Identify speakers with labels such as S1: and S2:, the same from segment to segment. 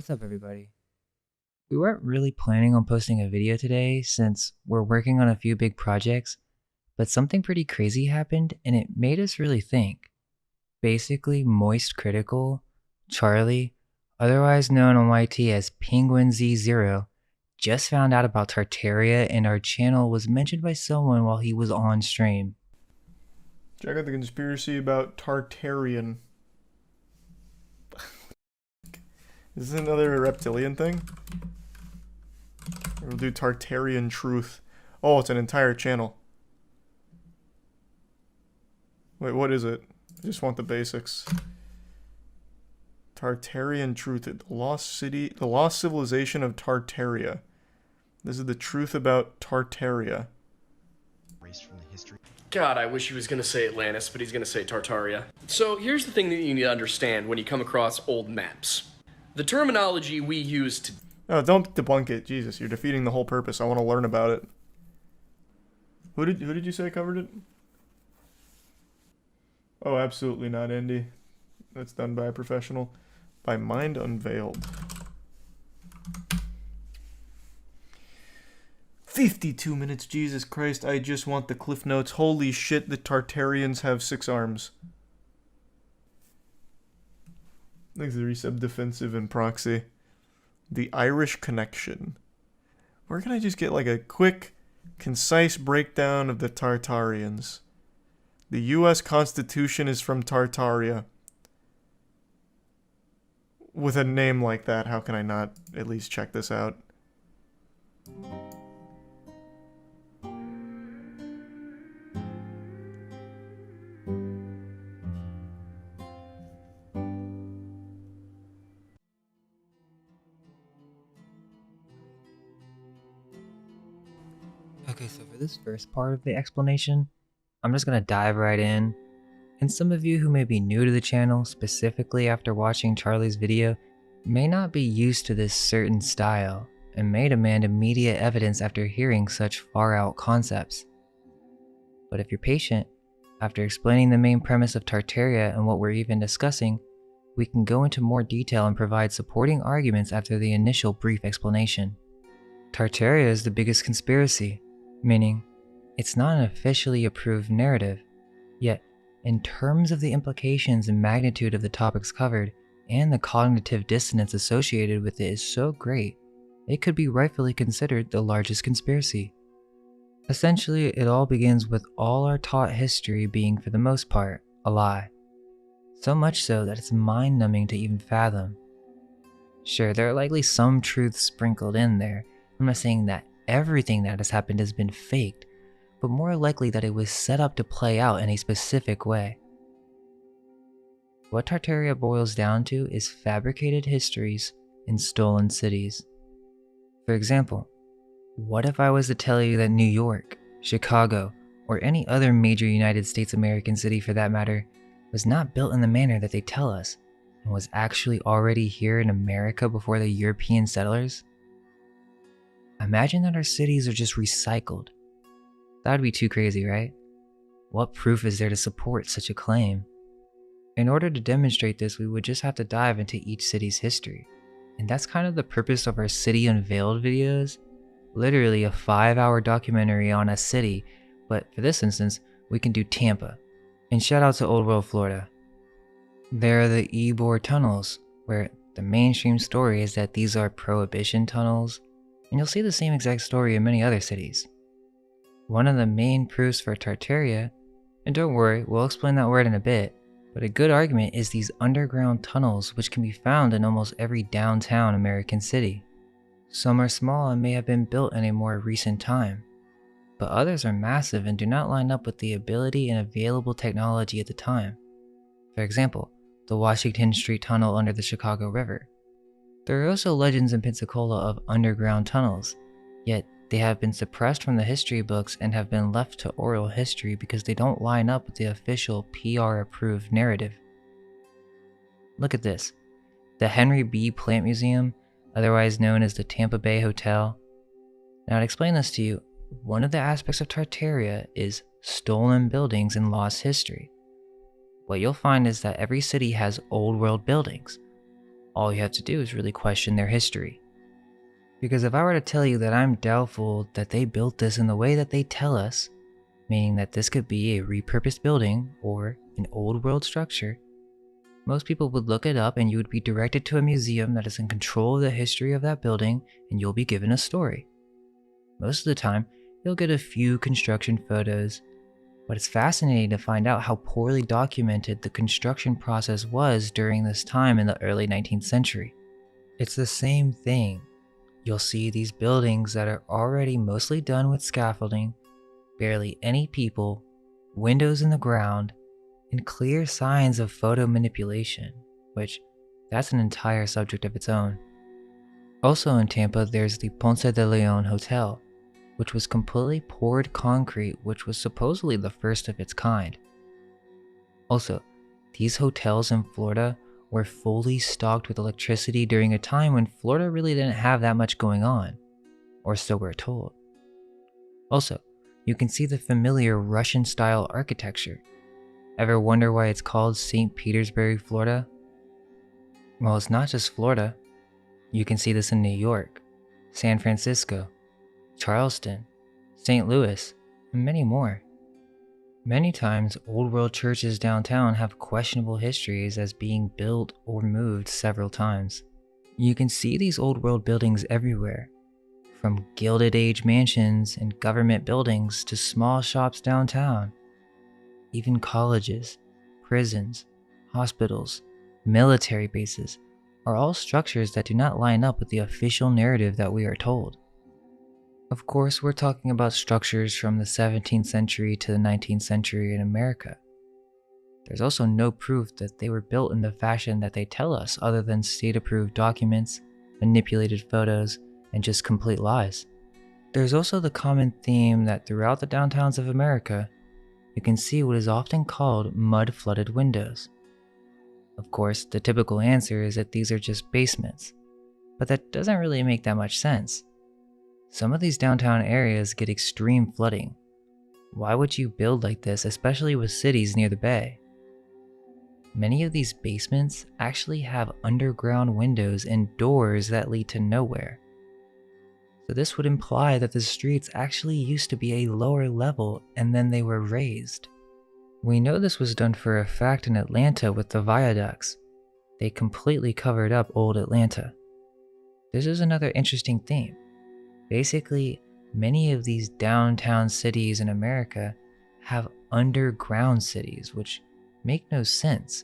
S1: What's up, everybody? We weren't really planning on posting a video today since we're working on a few big projects, but something pretty crazy happened and it made us really think. Basically, Moist Critical, Charlie, otherwise known on YT as penguinz0, just found out about Tartaria and our channel was mentioned by someone while he was on stream.
S2: Check out the conspiracy about Tartarian. Is this another reptilian thing? We'll do Tartarian truth. Oh, it's an entire channel. Wait, what is it? I just want the basics. Tartarian truth. The lost city, the lost civilization of Tartaria. This is the truth about Tartaria.
S3: God, I wish he was going to say Atlantis, but he's going to say Tartaria. So here's the thing that you need to understand when you come across old maps. The terminology we use to...
S2: Oh, don't debunk it. Jesus, you're defeating the whole purpose. I want to learn about it. Who did you say covered it? Oh, absolutely not, Andy. That's done by a professional. By Mind Unveiled. 52 minutes, Jesus Christ, I just want the cliff notes. Holy shit, the Tartarians have 6 arms. Auxiliary sub-defensive and proxy. The Irish Connection. Where can I just get like a quick, concise breakdown of the Tartarians? The US Constitution is from Tartaria. With a name like that, how can I not at least check this out?
S1: Okay, so for this first part of the explanation, I'm just gonna dive right in. And some of you who may be new to the channel, specifically after watching Charlie's video, may not be used to this certain style, and may demand immediate evidence after hearing such far-out concepts. But if you're patient, after explaining the main premise of Tartaria and what we're even discussing, we can go into more detail and provide supporting arguments after the initial brief explanation. Tartaria is the biggest conspiracy, meaning it's not an officially approved narrative, yet in terms of the implications and magnitude of the topics covered and the cognitive dissonance associated with it is so great, it could be rightfully considered the largest conspiracy. Essentially, it all begins with all our taught history being, for the most part, a lie. So much so that it's mind-numbing to even fathom. Sure, there are likely some truths sprinkled in there. I'm not saying that everything that has happened has been faked, but more likely that it was set up to play out in a specific way. What Tartaria boils down to is fabricated histories in stolen cities. For example, what if I was to tell you that New York, Chicago, or any other major United States American city for that matter, was not built in the manner that they tell us, and was actually already here in America before the European settlers? Imagine that our cities are just recycled. That would be too crazy, right? What proof is there to support such a claim? In order to demonstrate this, we would just have to dive into each city's history. And that's kind of the purpose of our City Unveiled videos. Literally a 5-hour documentary on a city, but for this instance, we can do Tampa. And shout out to Old World, Florida. There are the Ybor tunnels, where the mainstream story is that these are prohibition tunnels, and you'll see the same exact story in many other cities. One of the main proofs for Tartaria, and don't worry, we'll explain that word in a bit, but a good argument is these underground tunnels which can be found in almost every downtown American city. Some are small and may have been built in a more recent time, but others are massive and do not line up with the ability and available technology at the time. For example, the Washington Street Tunnel under the Chicago River. There are also legends in Pensacola of underground tunnels, yet they have been suppressed from the history books and have been left to oral history because they don't line up with the official PR-approved narrative. Look at this. The Henry B. Plant Museum, otherwise known as the Tampa Bay Hotel. Now to explain this to you, one of the aspects of Tartaria is stolen buildings and lost history. What you'll find is that every city has old world buildings. All you have to do is really question their history. Because if I were to tell you that I'm doubtful that they built this in the way that they tell us, meaning that this could be a repurposed building or an old world structure, most people would look it up and you would be directed to a museum that is in control of the history of that building and you'll be given a story. Most of the time, you'll get a few construction photos, but it's fascinating to find out how poorly documented the construction process was during this time in the early 19th century. It's the same thing. You'll see these buildings that are already mostly done with scaffolding, barely any people, windows in the ground, and clear signs of photo manipulation, which that's an entire subject of its own. Also in Tampa, there's the Ponce de Leon Hotel, which was completely poured concrete, which was supposedly the first of its kind. Also, these hotels in Florida were fully stocked with electricity during a time when Florida really didn't have that much going on, or so we're told. Also, you can see the familiar Russian-style architecture. Ever wonder why it's called St. Petersburg, Florida? Well, it's not just Florida. You can see this in New York, San Francisco, Charleston, St. Louis, and many more. Many times, old world churches downtown have questionable histories as being built or moved several times. You can see these old world buildings everywhere, from Gilded Age mansions and government buildings to small shops downtown. Even colleges, prisons, hospitals, military bases are all structures that do not line up with the official narrative that we are told. Of course, we're talking about structures from the 17th century to the 19th century in America. There's also no proof that they were built in the fashion that they tell us other than state-approved documents, manipulated photos, and just complete lies. There's also the common theme that throughout the downtowns of America, you can see what is often called mud-flooded windows. Of course, the typical answer is that these are just basements, but that doesn't really make that much sense. Some of these downtown areas get extreme flooding. Why would you build like this, especially with cities near the bay? Many of these basements actually have underground windows and doors that lead to nowhere. So this would imply that the streets actually used to be a lower level and then they were raised. We know this was done for a fact in Atlanta with the viaducts. They completely covered up old Atlanta. This is another interesting theme. Basically, many of these downtown cities in America have underground cities, which make no sense.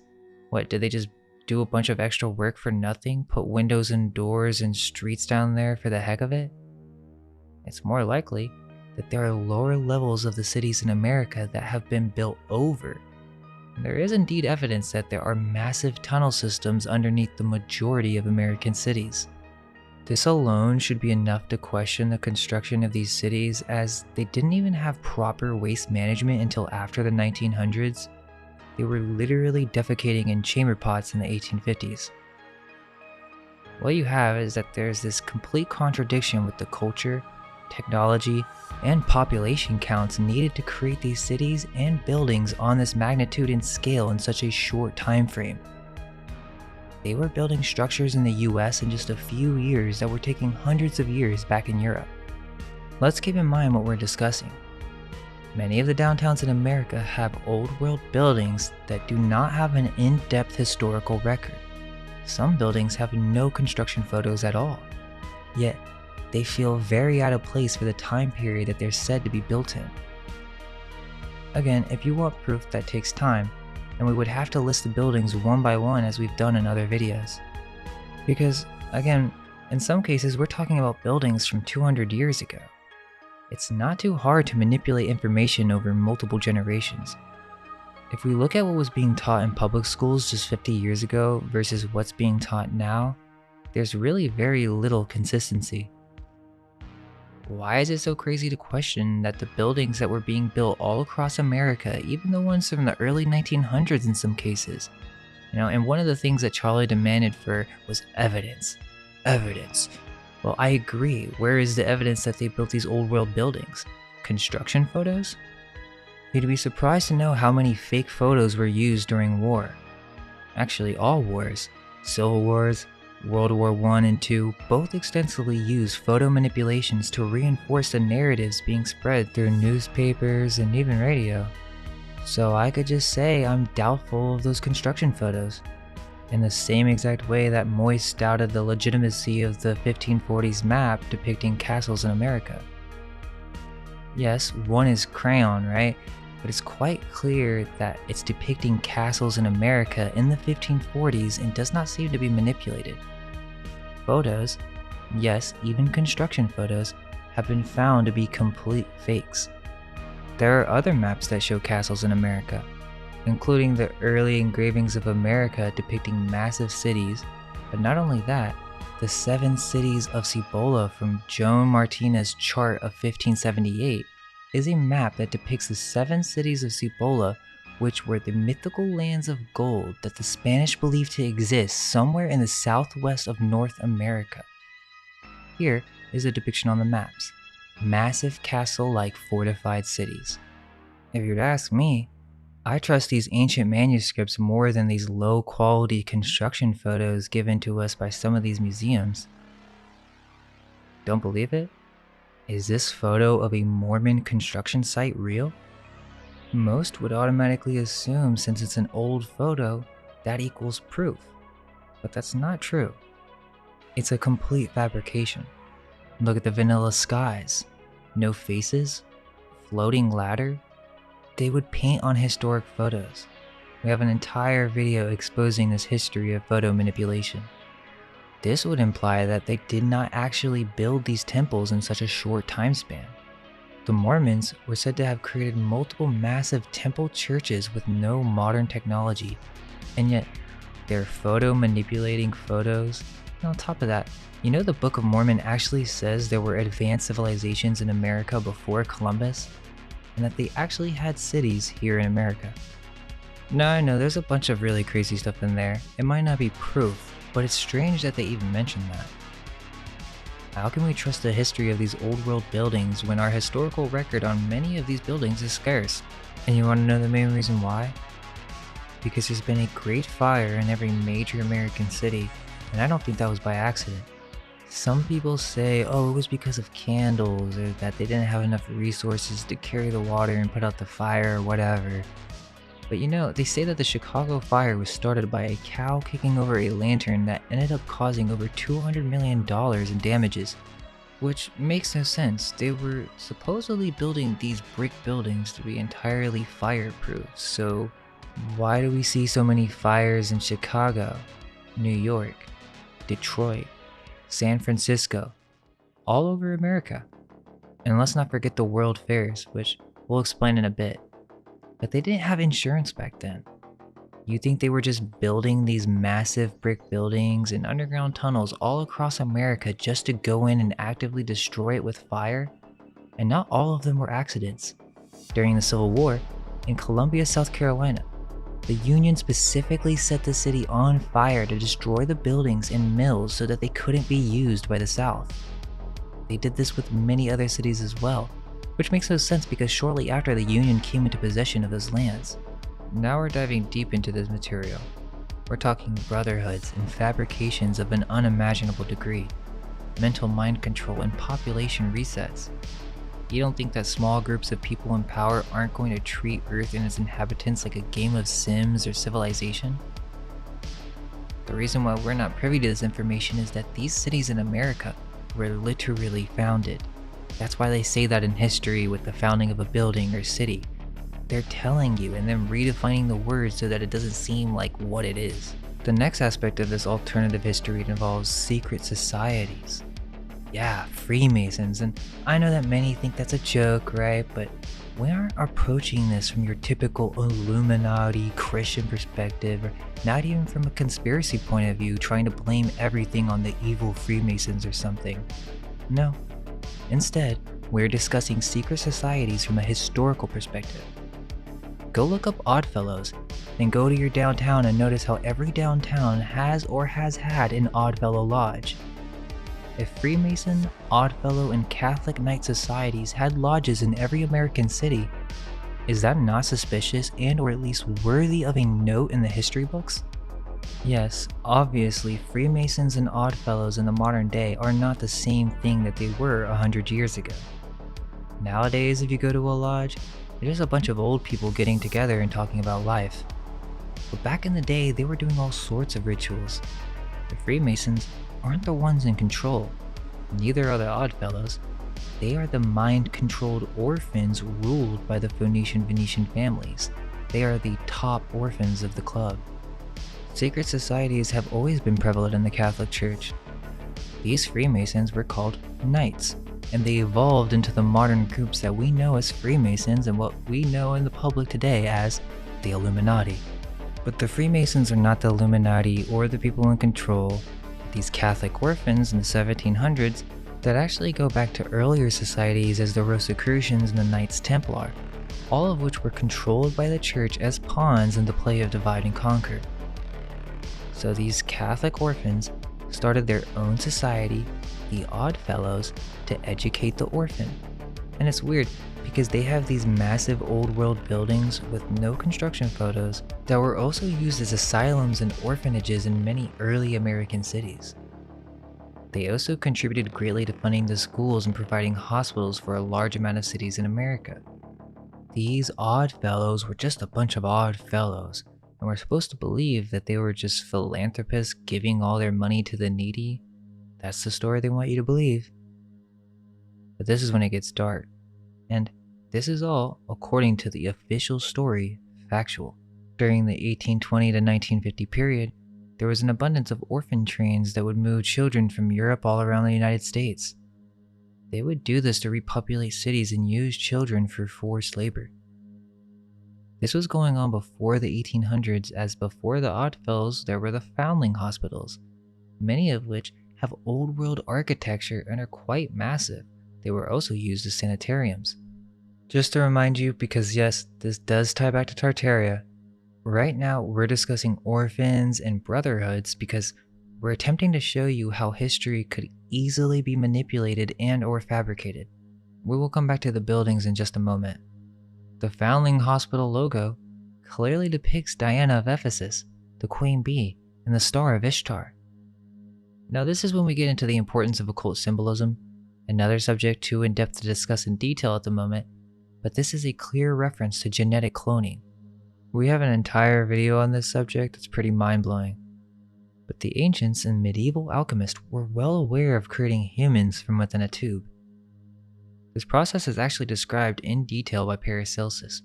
S1: What, did they just do a bunch of extra work for nothing? Put windows and doors and streets down there for the heck of it? It's more likely that there are lower levels of the cities in America that have been built over. And there is indeed evidence that there are massive tunnel systems underneath the majority of American cities. This alone should be enough to question the construction of these cities, as they didn't even have proper waste management until after the 1900s. They were literally defecating in chamber pots in the 1850s. What you have is that there's this complete contradiction with the culture, technology, and population counts needed to create these cities and buildings on this magnitude and scale in such a short time frame. They were building structures in the US in just a few years that were taking hundreds of years back in Europe. Let's keep in mind what we're discussing. Many of the downtowns in America have old world buildings that do not have an in-depth historical record. Some buildings have no construction photos at all, yet they feel very out of place for the time period that they're said to be built in. Again, if you want proof, that takes time, and we would have to list the buildings one by one as we've done in other videos. Because, again, in some cases we're talking about buildings from 200 years ago. It's not too hard to manipulate information over multiple generations. If we look at what was being taught in public schools just 50 years ago versus what's being taught now, there's really very little consistency. Why is it so crazy to question that the buildings that were being built all across America, even the ones from the early 1900s in some cases, and one of the things that Charlie demanded for was evidence. Evidence. Well, I agree. Where is the evidence that they built these old world buildings? Construction photos? You'd be surprised to know how many fake photos were used during war. Actually, all wars. Civil wars, World War I and II both extensively used photo manipulations to reinforce the narratives being spread through newspapers and even radio. So I could just say I'm doubtful of those construction photos, in the same exact way that Moyse doubted the legitimacy of the 1540s map depicting castles in America. Yes, one is crayon, right? But it's quite clear that it's depicting castles in America in the 1540s and does not seem to be manipulated. Photos, yes, even construction photos, have been found to be complete fakes. There are other maps that show castles in America, including the early engravings of America depicting massive cities, but not only that, the 7 cities of Cibola from Joan Martinez's chart of 1578 is a map that depicts the 7 cities of Cibola, which were the mythical lands of gold that the Spanish believed to exist somewhere in the southwest of North America. Here is a depiction on the maps: massive castle-like fortified cities. If you'd ask me, I trust these ancient manuscripts more than these low-quality construction photos given to us by some of these museums. Don't believe it? Is this photo of a Mormon construction site real? Most would automatically assume, since it's an old photo, that equals proof. But that's not true. It's a complete fabrication. Look at the vanilla skies. No faces? Floating ladder? They would paint on historic photos. We have an entire video exposing this history of photo manipulation. This would imply that they did not actually build these temples in such a short time span. The Mormons were said to have created multiple massive temple churches with no modern technology, and yet they're photo manipulating photos. And on top of that, you know the Book of Mormon actually says there were advanced civilizations in America before Columbus, and that they actually had cities here in America. Now I know there's a bunch of really crazy stuff in there. It might not be proof, but it's strange that they even mention that. How can we trust the history of these old world buildings when our historical record on many of these buildings is scarce? And you want to know the main reason why? Because there's been a great fire in every major American city, and I don't think that was by accident. Some people say, oh, it was because of candles, or that they didn't have enough resources to carry the water and put out the fire or whatever. But you know, they say that the Chicago fire was started by a cow kicking over a lantern that ended up causing over $200 million in damages. Which makes no sense. They were supposedly building these brick buildings to be entirely fireproof, so why do we see so many fires in Chicago, New York, Detroit, San Francisco, all over America? And let's not forget the World Fairs, which we'll explain in a bit. But they didn't have insurance back then. You think they were just building these massive brick buildings and underground tunnels all across America just to go in and actively destroy it with fire? And not all of them were accidents. During the Civil War, in Columbia, South Carolina, the Union specifically set the city on fire to destroy the buildings and mills so that they couldn't be used by the South. They did this with many other cities as well, which makes no sense because shortly after the Union came into possession of those lands. Now we're diving deep into this material. We're talking brotherhoods and fabrications of an unimaginable degree, mental mind control and population resets. You don't think that small groups of people in power aren't going to treat Earth and its inhabitants like a game of Sims or Civilization? The reason why we're not privy to this information is that these cities in America were literally founded. That's why they say that in history with the founding of a building or city. They're telling you and then redefining the words so that it doesn't seem like what it is. The next aspect of this alternative history involves secret societies. Yeah, Freemasons, and I know that many think that's a joke, right? But we aren't approaching this from your typical Illuminati Christian perspective, or not even from a conspiracy point of view, trying to blame everything on the evil Freemasons or something. No. Instead, we're discussing secret societies from a historical perspective. Go look up Oddfellows, then go to your downtown and notice how every downtown has or has had an Oddfellow lodge. If Freemason, Oddfellow, and Catholic Knight societies had lodges in every American city, is that not suspicious and or at least worthy of a note in the history books? Yes, obviously, Freemasons and Oddfellows in the modern day are not the same thing that they were 100 years ago. Nowadays, if you go to a lodge, they're just a bunch of old people getting together and talking about life. But back in the day, they were doing all sorts of rituals. The Freemasons aren't the ones in control, neither are the Oddfellows. They are the mind-controlled orphans ruled by the Phoenician Venetian families. They are the top orphans of the club. Secret societies have always been prevalent in the Catholic Church. These Freemasons were called Knights, and they evolved into the modern groups that we know as Freemasons and what we know in the public today as the Illuminati. But the Freemasons are not the Illuminati or the people in control. These Catholic orphans in the 1700s that actually go back to earlier societies as the Rosicrucians and the Knights Templar, all of which were controlled by the church as pawns in the play of divide and conquer. So these Catholic orphans started their own society, the Oddfellows, to educate the orphan. And it's weird because they have these massive old world buildings with no construction photos that were also used as asylums and orphanages in many early American cities. They also contributed greatly to funding the schools and providing hospitals for a large amount of cities in America. These Oddfellows were just a bunch of odd fellows, and we're supposed to believe that they were just philanthropists giving all their money to the needy. That's the story they want you to believe. But this is when it gets dark, and this is all, according to the official story, factual. During the 1820 to 1950 period, there was an abundance of orphan trains that would move children from Europe all around the United States. They would do this to repopulate cities and use children for forced labor. This was going on before the 1800s, as before the Oddfellows there were the foundling hospitals, many of which have old world architecture and are quite massive. They were also used as sanitariums. Just to remind you, because yes, this does tie back to Tartaria, right now we're discussing orphans and brotherhoods because we're attempting to show you how history could easily be manipulated and or fabricated. We will come back to the buildings in just a moment. The Foundling Hospital logo clearly depicts Diana of Ephesus, the Queen Bee, and the Star of Ishtar. Now this is when we get into the importance of occult symbolism, another subject too in-depth to discuss in detail at the moment, but this is a clear reference to genetic cloning. We have an entire video on this subject that's pretty mind-blowing. But the ancients and medieval alchemists were well aware of creating humans from within a tube. This process is actually described in detail by Paracelsus.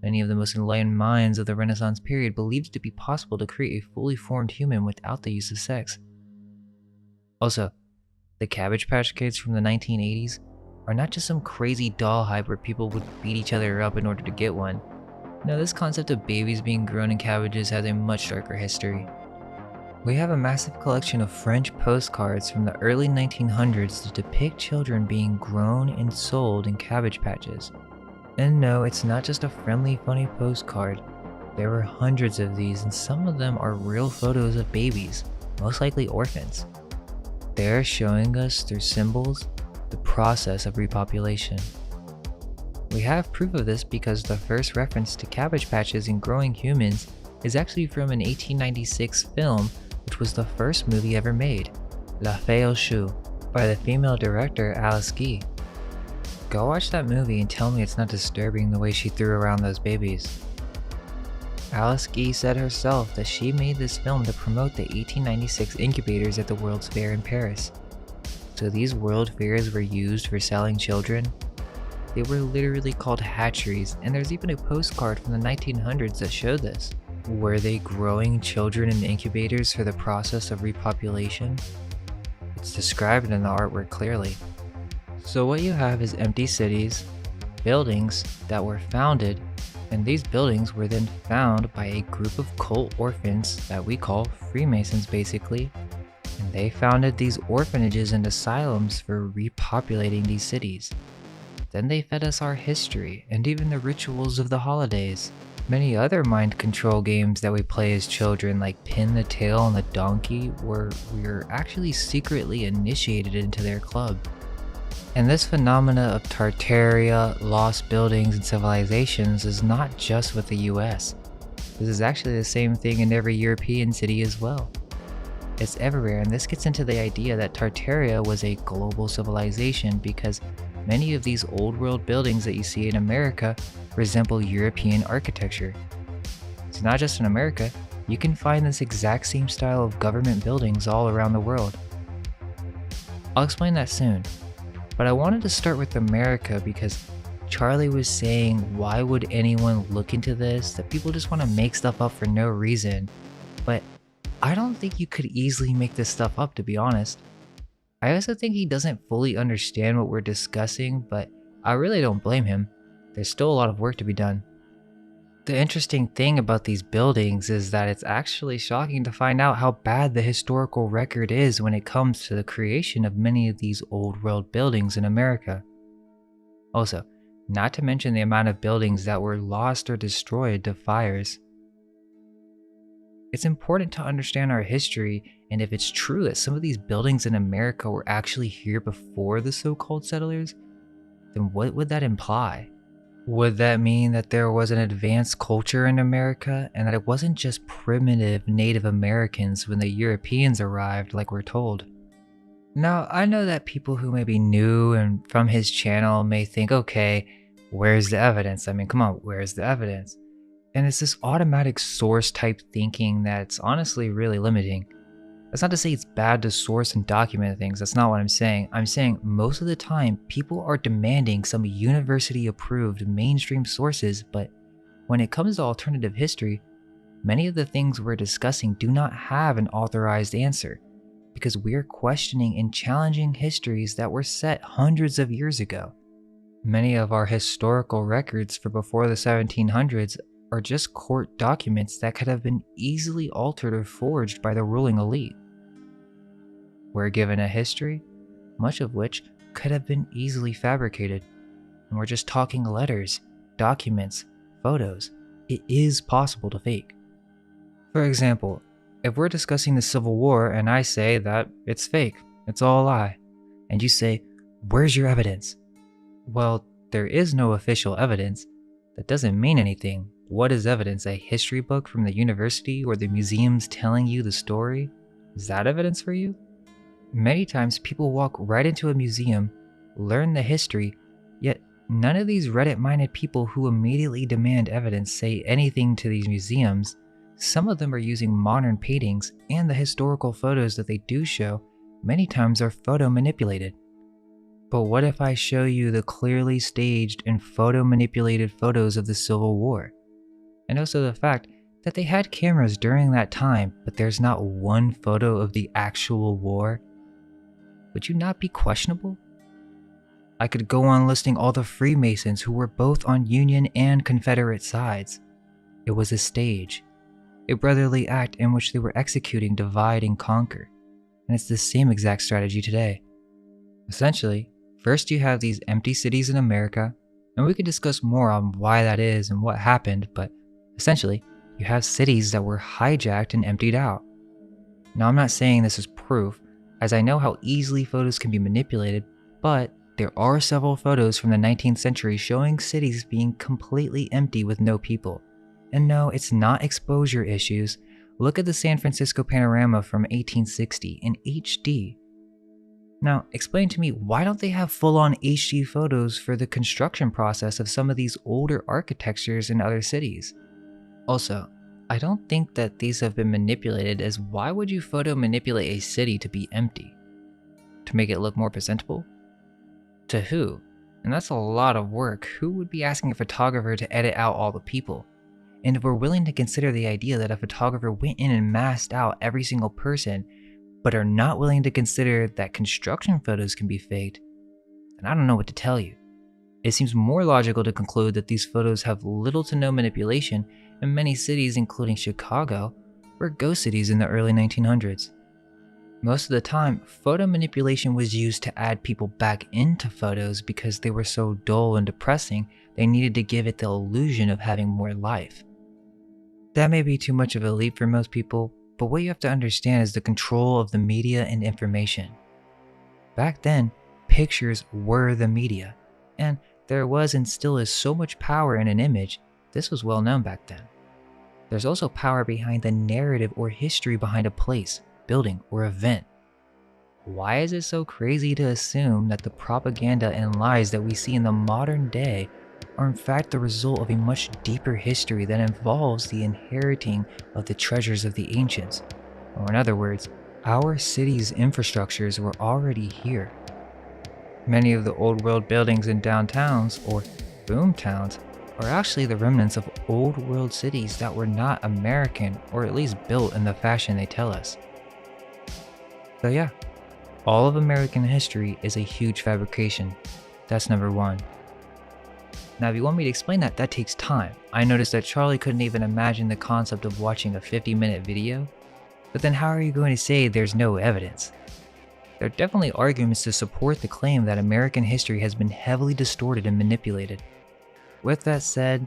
S1: Many of the most enlightened minds of the Renaissance period believed it to be possible to create a fully formed human without the use of sex. Also, the Cabbage Patch Kids from the 1980s are not just some crazy doll hype where people would beat each other up in order to get one. No, this concept of babies being grown in cabbages has a much darker history. We have a massive collection of French postcards from the early 1900s to depict children being grown and sold in cabbage patches. And no, it's not just a friendly, funny postcard. There were hundreds of these, and some of them are real photos of babies, most likely orphans. They're showing us through symbols the process of repopulation. We have proof of this because the first reference to cabbage patches and growing humans is actually from an 1896 film, which was the first movie ever made, La Fée aux Choux, by the female director Alice Guy. Go watch that movie and tell me it's not disturbing the way she threw around those babies. Alice Guy said herself that she made this film to promote the 1896 incubators at the World's Fair in Paris. So these World Fairs were used for selling children. They were literally called hatcheries, and there's even a postcard from the 1900s that showed this. Were they growing children in incubators for the process of repopulation? It's described in the artwork clearly. So what you have is empty cities, buildings that were founded, and these buildings were then found by a group of cult orphans that we call Freemasons basically, and they founded these orphanages and asylums for repopulating these cities. Then they fed us our history and even the rituals of the holidays. Many other mind control games that we play as children, like Pin the Tail on the Donkey, where we were actually secretly initiated into their club. And this phenomena of Tartaria, lost buildings, and civilizations is not just with the US. This is actually the same thing in every European city as well. It's everywhere, and this gets into the idea that Tartaria was a global civilization because many of these old world buildings that you see in America resemble European architecture. It's not just in America, you can find this exact same style of government buildings all around the world. I'll explain that soon, but I wanted to start with America because Charlie was saying, why would anyone look into this, that people just want to make stuff up for no reason. But I don't think you could easily make this stuff up, to be honest. I also think he doesn't fully understand what we're discussing, but I really don't blame him. There's still a lot of work to be done. The interesting thing about these buildings is that it's actually shocking to find out how bad the historical record is when it comes to the creation of many of these old world buildings in America. Also, not to mention the amount of buildings that were lost or destroyed to fires. It's important to understand our history, and if it's true that some of these buildings in America were actually here before the so-called settlers, then what would that imply? Would that mean that there was an advanced culture in America and that it wasn't just primitive Native Americans when the Europeans arrived like we're told? Now, I know that people who may be new and from his channel may think, okay, where's the evidence? I mean, come on, where's the evidence? And it's this automatic source type thinking that's honestly really limiting. That's not to say it's bad to source and document things, that's not what I'm saying. I'm saying most of the time, people are demanding some university approved mainstream sources, but when it comes to alternative history, many of the things we're discussing do not have an authorized answer, because we're questioning and challenging histories that were set hundreds of years ago. Many of our historical records for before the 1700s are just court documents that could have been easily altered or forged by the ruling elite. We're given a history, much of which could have been easily fabricated, and we're just talking letters, documents, photos. It is possible to fake. For example, if we're discussing the Civil War and I say that it's fake, it's all a lie, and you say, where's your evidence? Well, there is no official evidence. That doesn't mean anything. What is evidence? A history book from the university or the museums telling you the story? Is that evidence for you? Many times people walk right into a museum, learn the history, yet none of these Reddit-minded people who immediately demand evidence say anything to these museums. Some of them are using modern paintings, and the historical photos that they do show many times are photo manipulated. But what if I show you the clearly staged and photo manipulated photos of the Civil War? And also the fact that they had cameras during that time, but there's not one photo of the actual war? Would you not be questionable? I could go on listing all the Freemasons who were both on Union and Confederate sides. It was a stage, a brotherly act in which they were executing divide and conquer, and it's the same exact strategy today. Essentially, first you have these empty cities in America, and we could discuss more on why that is and what happened, but essentially, you have cities that were hijacked and emptied out. Now, I'm not saying this is proof, as I know how easily photos can be manipulated, but there are several photos from the 19th century showing cities being completely empty with no people. And no, it's not exposure issues. Look at the San Francisco panorama from 1860 in HD. Now, explain to me, why don't they have full-on HD photos for the construction process of some of these older architectures in other cities? Also, I don't think that these have been manipulated, as why would you photo manipulate a city to be empty? To make it look more presentable? To who? And that's a lot of work. Who would be asking a photographer to edit out all the people? And if we're willing to consider the idea that a photographer went in and masked out every single person, but are not willing to consider that construction photos can be faked, then I don't know what to tell you. It seems more logical to conclude that these photos have little to no manipulation, and many cities, including Chicago, were ghost cities in the early 1900s. Most of the time, photo manipulation was used to add people back into photos because they were so dull and depressing, they needed to give it the illusion of having more life. That may be too much of a leap for most people, but what you have to understand is the control of the media and information. Back then, pictures were the media, and there was and still is so much power in an image. This was well known back then. There's also power behind the narrative or history behind a place, building, or event. Why is it so crazy to assume that the propaganda and lies that we see in the modern day are in fact the result of a much deeper history that involves the inheriting of the treasures of the ancients? Or in other words, our city's infrastructures were already here. Many of the old world buildings in downtowns, or boom towns, are actually the remnants of old world cities that were not American, or at least built in the fashion they tell us. So yeah, all of American history is a huge fabrication. That's number one. Now if you want me to explain that, that takes time. I noticed that Charlie couldn't even imagine the concept of watching a 50-minute video, but then how are you going to say there's no evidence? There are definitely arguments to support the claim that American history has been heavily distorted and manipulated. With that said,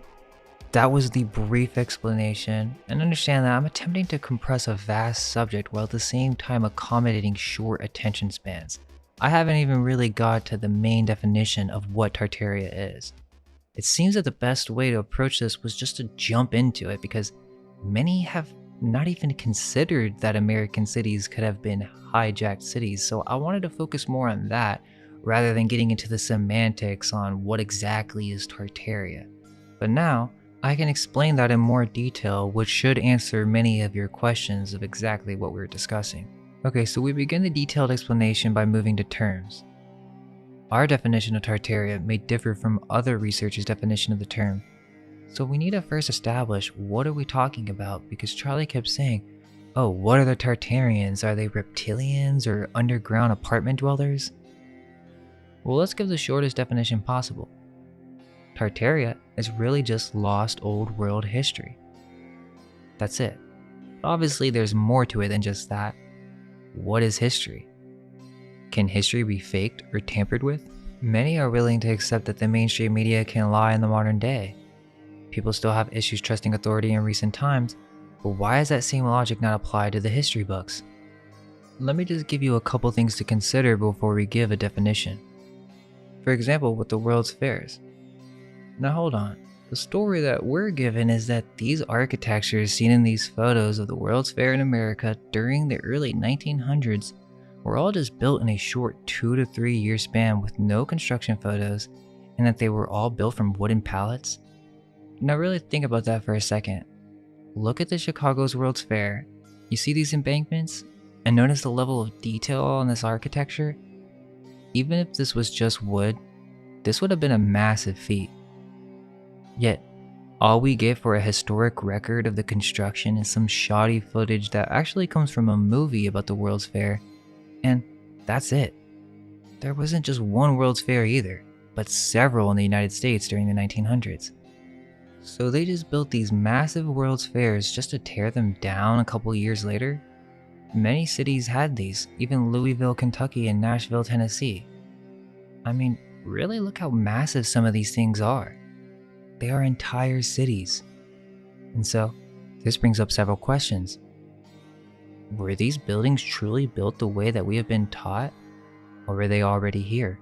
S1: that was the brief explanation, and understand that I'm attempting to compress a vast subject while at the same time accommodating short attention spans. I haven't even really got to the main definition of what Tartaria is. It seems that the best way to approach this was just to jump into it, because many have not even considered that American cities could have been hijacked cities, so I wanted to focus more on that rather than getting into the semantics on what exactly is Tartaria. But now, I can explain that in more detail, which should answer many of your questions of exactly what we were discussing. Okay, so we begin the detailed explanation by moving to terms. Our definition of Tartaria may differ from other researchers' definition of the term, so we need to first establish what are we talking about, because Charlie kept saying, oh, what are the Tartarians? Are they reptilians or underground apartment dwellers? Well, let's give the shortest definition possible. Tartaria is really just lost old world history. That's it. Obviously, there's more to it than just that. What is history? Can history be faked or tampered with? Many are willing to accept that the mainstream media can lie in the modern day. People still have issues trusting authority in recent times, but why does that same logic not apply to the history books? Let me just give you a couple things to consider before we give a definition. For example, with the World's Fairs. Now hold on, the story that we're given is that these architectures seen in these photos of the World's Fair in America during the early 1900s were all just built in a short 2 to 3 year span with no construction photos, and that they were all built from wooden pallets? Now really think about that for a second. Look at the Chicago's World's Fair. You see these embankments? And notice the level of detail on this architecture? Even if this was just wood, this would have been a massive feat. Yet, all we get for a historic record of the construction is some shoddy footage that actually comes from a movie about the World's Fair, and that's it. There wasn't just one World's Fair either, but several in the United States during the 1900s. So they just built these massive World's Fairs just to tear them down a couple years later? Many cities had these, even Louisville, Kentucky and Nashville, Tennessee. I mean, really look how massive some of these things are. They are entire cities. And so, this brings up several questions. Were these buildings truly built the way that we have been taught? Or were they already here?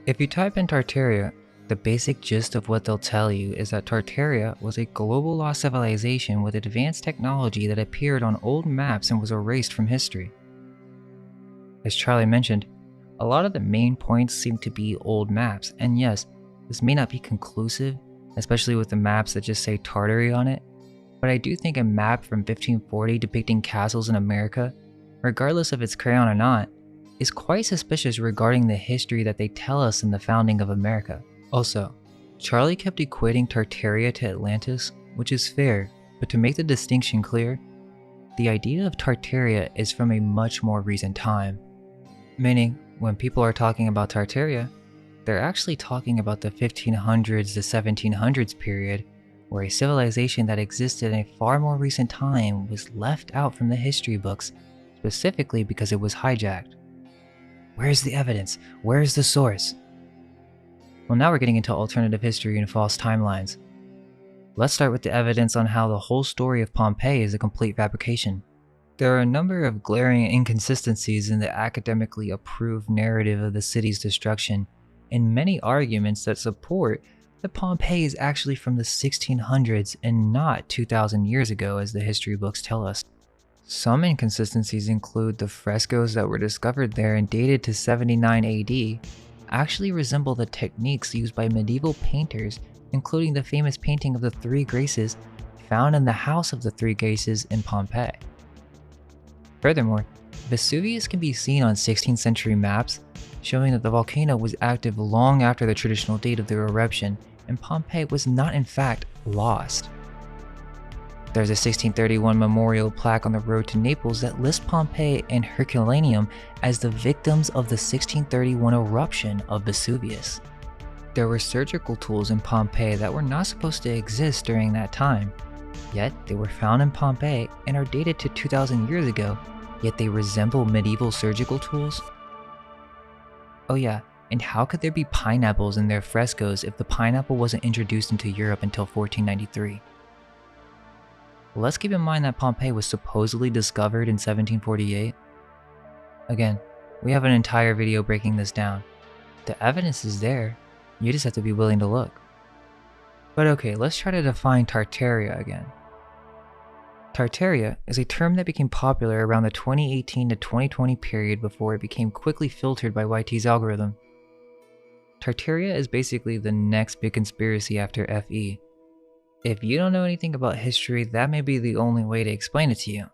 S1: If you type in Tartaria, the basic gist of what they'll tell you is that Tartaria was a global lost civilization with advanced technology that appeared on old maps and was erased from history. As Charlie mentioned, a lot of the main points seem to be old maps, and yes, this may not be conclusive, especially with the maps that just say Tartary on it, but I do think a map from 1540 depicting castles in America, regardless if it's crayon or not, is quite suspicious regarding the history that they tell us in the founding of America. Also, Charlie kept equating Tartaria to Atlantis, which is fair, but to make the distinction clear, the idea of Tartaria is from a much more recent time. Meaning, when people are talking about Tartaria, they're actually talking about the 1500s to 1700s period, where a civilization that existed in a far more recent time was left out from the history books, specifically because it was hijacked. Where's the evidence? Where's the source? Well, now we're getting into alternative history and false timelines. Let's start with the evidence on how the whole story of Pompeii is a complete fabrication. There are a number of glaring inconsistencies in the academically approved narrative of the city's destruction, and many arguments that support that Pompeii is actually from the 1600s and not 2,000 years ago as the history books tell us. Some inconsistencies include the frescoes that were discovered there and dated to 79 AD actually resemble the techniques used by medieval painters, including the famous painting of the Three Graces found in the House of the Three Graces in Pompeii. Furthermore, Vesuvius can be seen on 16th century maps, showing that the volcano was active long after the traditional date of the eruption, and Pompeii was not in fact lost. There's a 1631 memorial plaque on the road to Naples that lists Pompeii and Herculaneum as the victims of the 1631 eruption of Vesuvius. There were surgical tools in Pompeii that were not supposed to exist during that time, yet they were found in Pompeii and are dated to 2,000 years ago, yet they resemble medieval surgical tools? Oh yeah, and how could there be pineapples in their frescoes if the pineapple wasn't introduced into Europe until 1493? Let's keep in mind that Pompeii was supposedly discovered in 1748. Again, we have an entire video breaking this down. The evidence is there, you just have to be willing to look. But okay, let's try to define Tartaria again. Tartaria is a term that became popular around the 2018 to 2020 period before it became quickly filtered by YT's algorithm. Tartaria is basically the next big conspiracy after FE. If you don't know anything about history, that may be the only way to explain it to you.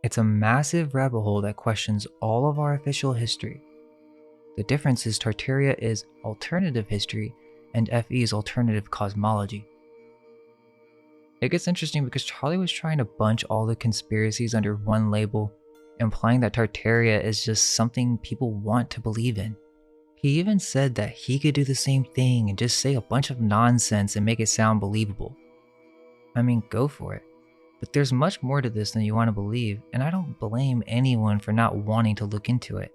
S1: It's a massive rabbit hole that questions all of our official history. The difference is Tartaria is alternative history and FE is alternative cosmology. It gets interesting because Charlie was trying to bunch all the conspiracies under one label, implying that Tartaria is just something people want to believe in. He even said that he could do the same thing and just say a bunch of nonsense and make it sound believable. I mean, go for it. But there's much more to this than you want to believe, and I don't blame anyone for not wanting to look into it.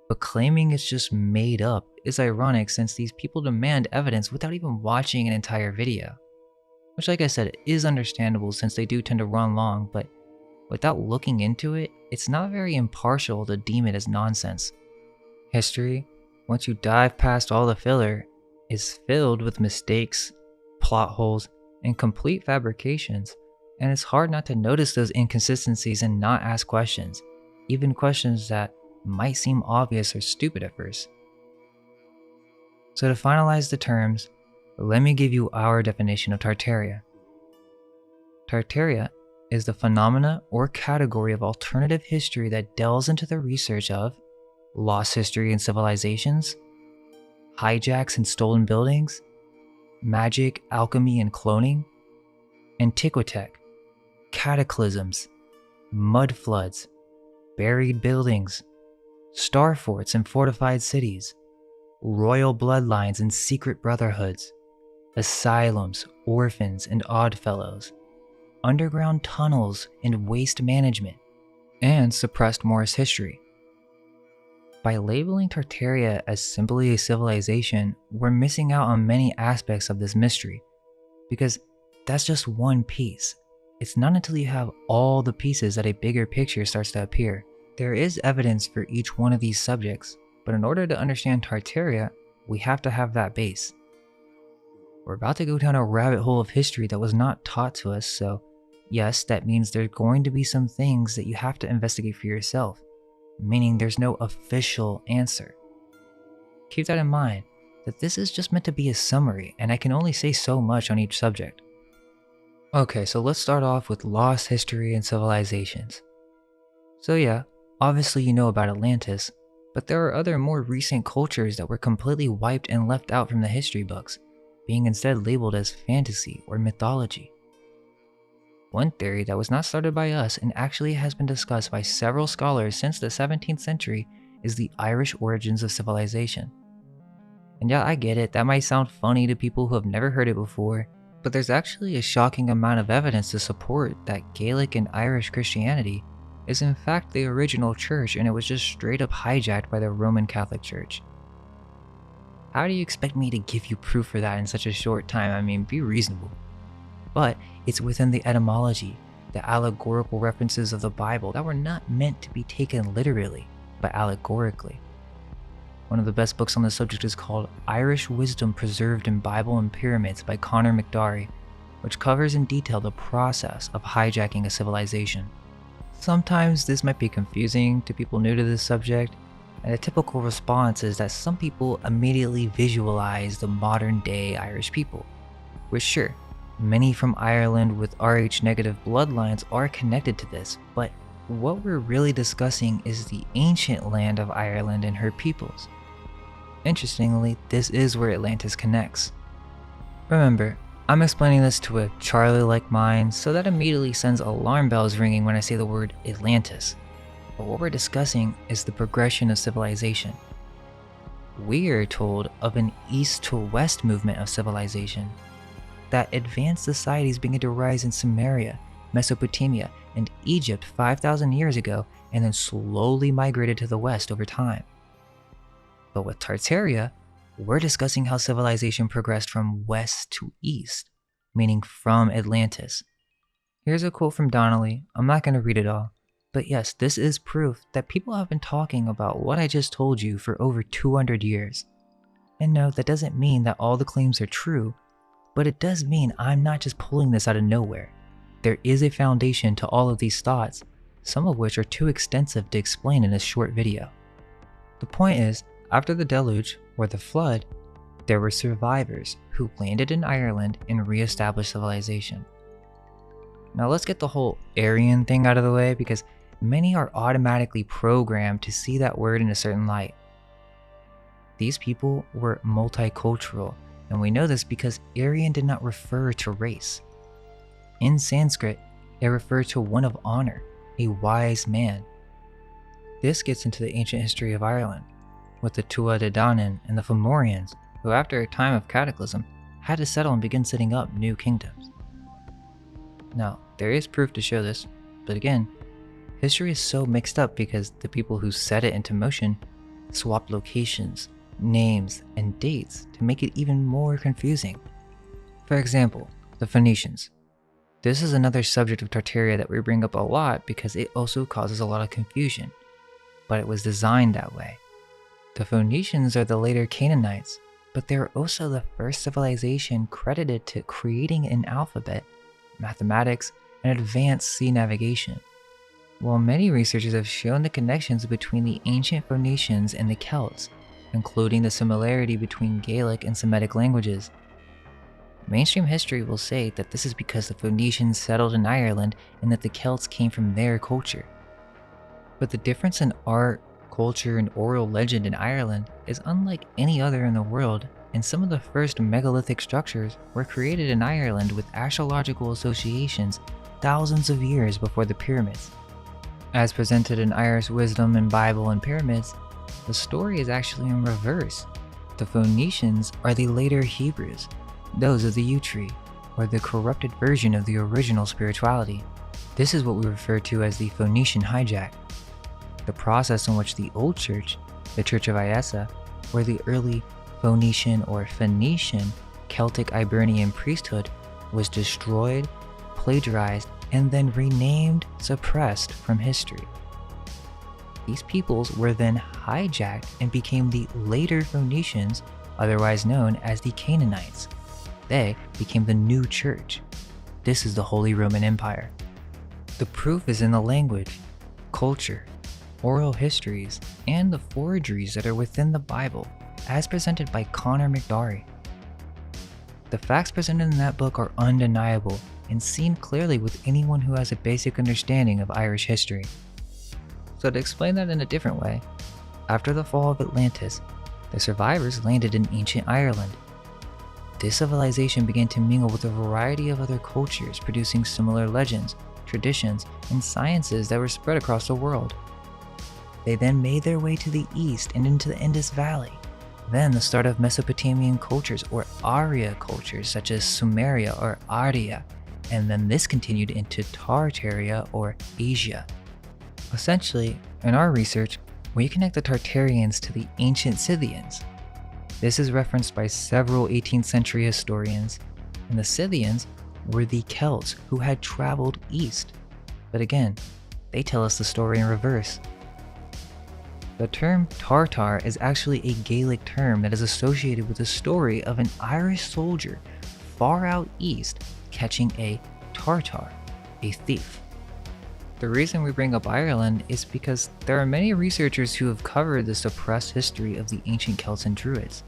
S1: But claiming it's just made up is ironic since these people demand evidence without even watching an entire video. Which, like I said, is understandable since they do tend to run long, but without looking into it, it's not very impartial to deem it as nonsense. History, once you dive past all the filler, is filled with mistakes, plot holes, and complete fabrications, and it's hard not to notice those inconsistencies and not ask questions, even questions that might seem obvious or stupid at first. So to finalize the terms, let me give you our definition of Tartaria. Tartaria is the phenomena or category of alternative history that delves into the research of lost history and civilizations, hijacks and stolen buildings, magic, alchemy and cloning, antiquitech, cataclysms, mud floods, buried buildings, star forts and fortified cities, royal bloodlines and secret brotherhoods, asylums, orphans and oddfellows, underground tunnels and waste management, and suppressed Morris history. By labeling Tartaria as simply a civilization, we're missing out on many aspects of this mystery, because that's just one piece. It's not until you have all the pieces that a bigger picture starts to appear. There is evidence for each one of these subjects, but in order to understand Tartaria, we have to have that base. We're about to go down a rabbit hole of history that was not taught to us, so yes, that means there's going to be some things that you have to investigate for yourself, meaning there's no official answer. Keep that in mind, that this is just meant to be a summary, and I can only say so much on each subject. Okay, so let's start off with lost history and civilizations. So yeah, obviously you know about Atlantis, but there are other more recent cultures that were completely wiped and left out from the history books, being instead labeled as fantasy or mythology. One theory that was not started by us and actually has been discussed by several scholars since the 17th century is the Irish origins of civilization. And yeah, I get it, that might sound funny to people who have never heard it before, but there's actually a shocking amount of evidence to support that Gaelic and Irish Christianity is in fact the original church and it was just straight up hijacked by the Roman Catholic Church. How do you expect me to give you proof for that in such a short time? I mean, be reasonable. But it's within the etymology, the allegorical references of the Bible that were not meant to be taken literally, but allegorically. One of the best books on the subject is called Irish Wisdom Preserved in Bible and Pyramids by Conor McDarry, which covers in detail the process of hijacking a civilization. Sometimes this might be confusing to people new to this subject, and a typical response is that some people immediately visualize the modern day Irish people, which sure, many from Ireland with Rh negative bloodlines are connected to this, but what we're really discussing is the ancient land of Ireland and her peoples. Interestingly, this is where Atlantis connects. Remember, I'm explaining this to a Charlie-like mind, so that immediately sends alarm bells ringing when I say the word Atlantis. But what we're discussing is the progression of civilization. We are told of an east to west movement of civilization, that advanced societies began to rise in Sumeria, Mesopotamia, and Egypt 5,000 years ago, and then slowly migrated to the west over time. But with Tartaria, we're discussing how civilization progressed from west to east, meaning from Atlantis. Here's a quote from Donnelly. I'm not going to read it all, but yes, this is proof that people have been talking about what I just told you for over 200 years. And no, that doesn't mean that all the claims are true, but it does mean I'm not just pulling this out of nowhere. There is a foundation to all of these thoughts, some of which are too extensive to explain in a short video. The point is, after the deluge, or the flood, there were survivors who landed in Ireland and re-established civilization. Now let's get the whole Aryan thing out of the way, because many are automatically programmed to see that word in a certain light. These people were multicultural, and we know this because Aryan did not refer to race. In Sanskrit, it referred to one of honor, a wise man. This gets into the ancient history of Ireland, with the Tuatha De Danann and the Fomorians, who after a time of cataclysm had to settle and begin setting up new kingdoms. Now, there is proof to show this, but again, history is so mixed up because the people who set it into motion swapped locations, names, and dates to make it even more confusing. For example, the Phoenicians. This is another subject of Tartaria that we bring up a lot because it also causes a lot of confusion, but it was designed that way. The Phoenicians are the later Canaanites, but they are also the first civilization credited to creating an alphabet, mathematics, and advanced sea navigation. While many researchers have shown the connections between the ancient Phoenicians and the Celts, including the similarity between Gaelic and Semitic languages, mainstream history will say that this is because the Phoenicians settled in Ireland and that the Celts came from their culture. But the difference in art, culture, and oral legend in Ireland is unlike any other in the world, and some of the first megalithic structures were created in Ireland with astrological associations thousands of years before the pyramids. As presented in Irish Wisdom and Bible and Pyramids, the story is actually in reverse. The Phoenicians are the later Hebrews, those of the yew tree, or the corrupted version of the original spirituality. This is what we refer to as the Phoenician hijack, the process in which the Old Church, the Church of Iessa, or the early Phoenician or Phoenician Celtic Hibernian priesthood was destroyed, plagiarized, and then renamed, suppressed from history. These peoples were then hijacked and became the later Phoenicians, otherwise known as the Canaanites. They became the new church. This is the Holy Roman Empire. The proof is in the language, culture, oral histories, and the forgeries that are within the Bible, as presented by Conor McDarry. The facts presented in that book are undeniable and seen clearly with anyone who has a basic understanding of Irish history. So to explain that in a different way, after the fall of Atlantis, the survivors landed in ancient Ireland. This civilization began to mingle with a variety of other cultures, producing similar legends, traditions, and sciences that were spread across the world. They then made their way to the east and into the Indus Valley. Then the start of Mesopotamian cultures or Arya cultures such as Sumeria or Arya, and then this continued into Tartaria or Asia. Essentially, in our research, we connect the Tartarians to the ancient Scythians. This is referenced by several 18th century historians, and the Scythians were the Celts who had traveled east. But again, they tell us the story in reverse. The term Tartar is actually a Gaelic term that is associated with the story of an Irish soldier far out east catching a Tartar, a thief. The reason we bring up Ireland is because there are many researchers who have covered the suppressed history of the ancient Celts and Druids.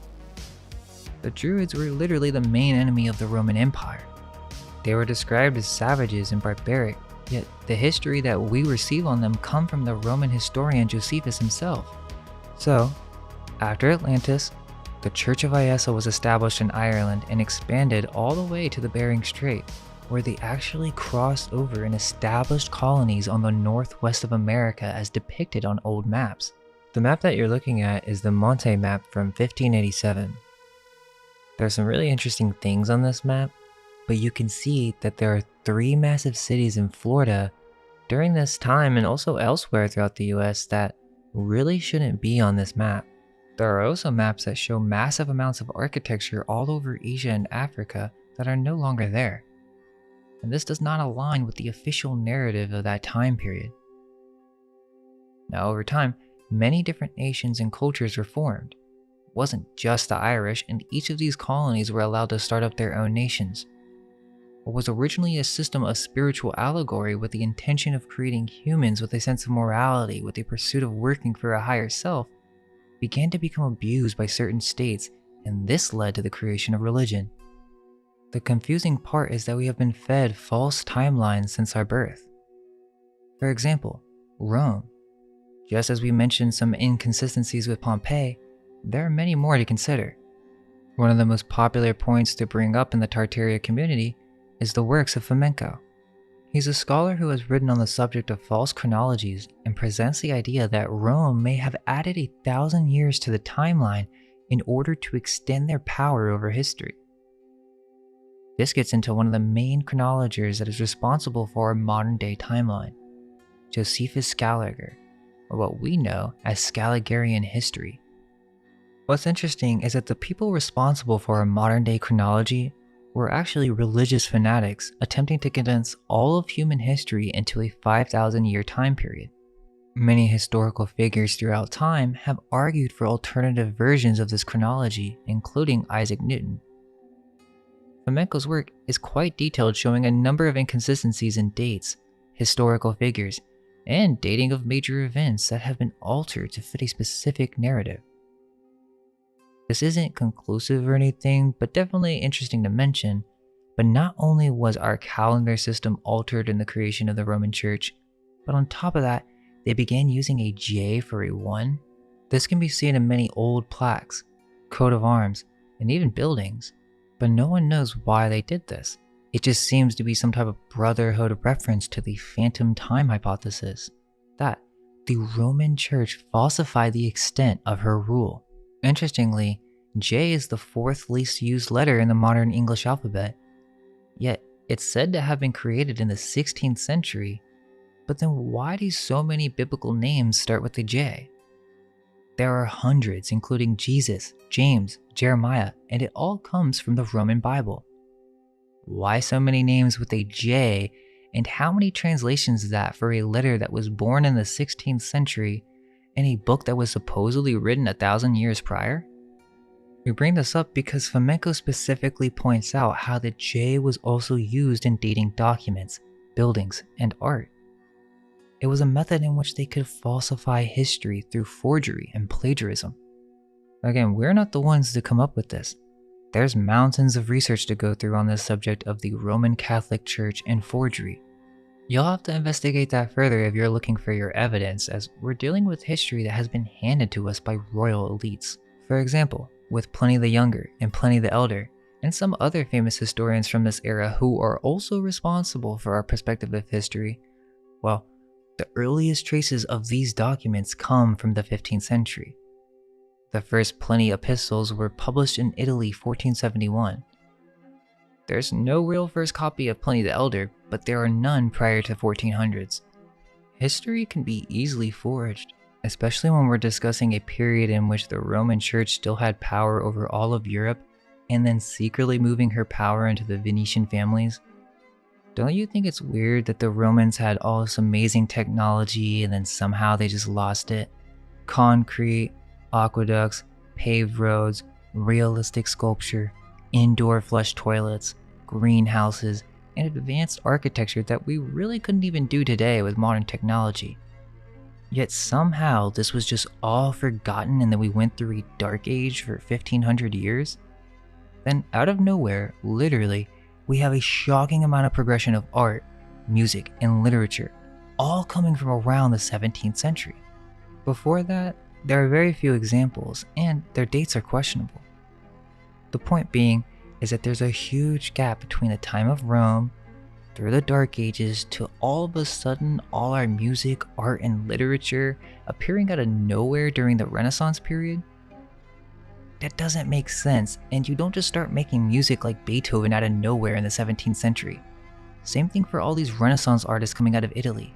S1: The Druids were literally the main enemy of the Roman Empire. They were described as savages and barbaric, yet the history that we receive on them come from the Roman historian Josephus himself. So, after Atlantis, the Church of Iessa was established in Ireland and expanded all the way to the Bering Strait, where they actually crossed over and established colonies on the northwest of America as depicted on old maps. The map that you're looking at is the Monte map from 1587. There's some really interesting things on this map, but you can see that there are 3 massive cities in Florida during this time and also elsewhere throughout the US that really shouldn't be on this map. There are also maps that show massive amounts of architecture all over Asia and Africa that are no longer there. And this does not align with the official narrative of that time period. Now, over time, many different nations and cultures were formed. It wasn't just the Irish, and each of these colonies were allowed to start up their own nations. What was originally a system of spiritual allegory with the intention of creating humans with a sense of morality, with a pursuit of working for a higher self, began to become abused by certain states, and this led to the creation of religion. The confusing part is that we have been fed false timelines since our birth. For example, Rome. Just as we mentioned some inconsistencies with Pompeii, there are many more to consider. One of the most popular points to bring up in the Tartaria community is the works of Flamenco. He's a scholar who has written on the subject of false chronologies and presents the idea that Rome may have added 1,000 years to the timeline in order to extend their power over history. This gets into one of the main chronologers that is responsible for our modern day timeline, Josephus Scaliger, or what we know as Scaligerian history. What's interesting is that the people responsible for our modern day chronology were actually religious fanatics attempting to condense all of human history into a 5,000 year time period. Many historical figures throughout time have argued for alternative versions of this chronology, including Isaac Newton. Flamenco's work is quite detailed, showing a number of inconsistencies in dates, historical figures, and dating of major events that have been altered to fit a specific narrative. This isn't conclusive or anything, but definitely interesting to mention. But not only was our calendar system altered in the creation of the Roman Church, but on top of that, they began using a J for a 1. This can be seen in many old plaques, coat of arms, and even buildings. But no one knows why they did this. It just seems to be some type of brotherhood reference to the phantom time hypothesis, that the Roman Church falsified the extent of her rule. Interestingly, J is the 4th least used letter in the modern English alphabet, yet it's said to have been created in the 16th century. But then why do so many biblical names start with a J? There are hundreds, including Jesus, James, Jeremiah, and it all comes from the Roman Bible. Why so many names with a J, and how many translations is that for a letter that was born in the 16th century in a book that was supposedly written 1,000 years prior? We bring this up because Flamenco specifically points out how the J was also used in dating documents, buildings, and art. It was a method in which they could falsify history through forgery and plagiarism. Again, we're not the ones to come up with this. There's mountains of research to go through on this subject of the Roman Catholic Church and forgery. You'll have to investigate that further if you're looking for your evidence, as we're dealing with history that has been handed to us by royal elites. For example, with Pliny the Younger and Pliny the Elder, and some other famous historians from this era who are also responsible for our perspective of history, well, the earliest traces of these documents come from the 15th century. The first Pliny epistles were published in Italy 1471. There's no real first copy of Pliny the Elder, but there are none prior to 1400s. History can be easily forged, especially when we're discussing a period in which the Roman Church still had power over all of Europe and then secretly moving her power into the Venetian families. Don't you think it's weird that the Romans had all this amazing technology and then somehow they just lost it? concrete, aqueducts, paved roads, realistic sculpture, indoor flush toilets, greenhouses, and advanced architecture that we really couldn't even do today with modern technology. Yet somehow this was just all forgotten and then we went through a dark age for 1500 years? Then out of nowhere, literally, we have a shocking amount of progression of art, music, and literature, all coming from around the 17th century. Before that, there are very few examples, and their dates are questionable. The point being is that there's a huge gap between the time of Rome, through the Dark Ages, to all of a sudden all our music, art, and literature appearing out of nowhere during the Renaissance period. That doesn't make sense, and you don't just start making music like Beethoven out of nowhere in the 17th century. Same thing for all these Renaissance artists coming out of Italy.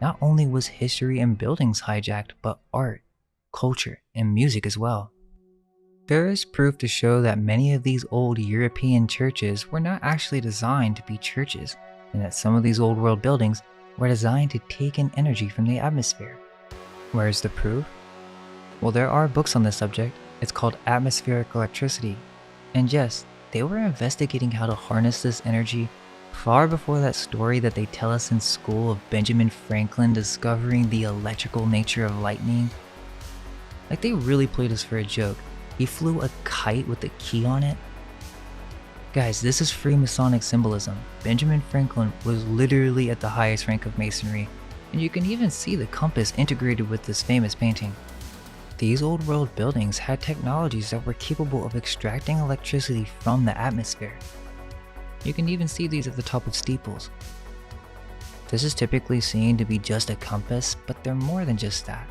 S1: Not only was history and buildings hijacked, but art, culture, and music as well. There is proof to show that many of these old European churches were not actually designed to be churches, and that some of these old world buildings were designed to take in energy from the atmosphere. Where is the proof? Well, there are books on this subject. It's called Atmospheric Electricity. And yes, they were investigating how to harness this energy far before that story that they tell us in school of Benjamin Franklin discovering the electrical nature of lightning. Like, they really played us for a joke. He flew a kite with a key on it. Guys, this is Freemasonic symbolism. Benjamin Franklin was literally at the highest rank of Masonry, and you can even see the compass integrated with this famous painting. These old world buildings had technologies that were capable of extracting electricity from the atmosphere. You can even see these at the top of steeples. This is typically seen to be just a compass, but they're more than just that.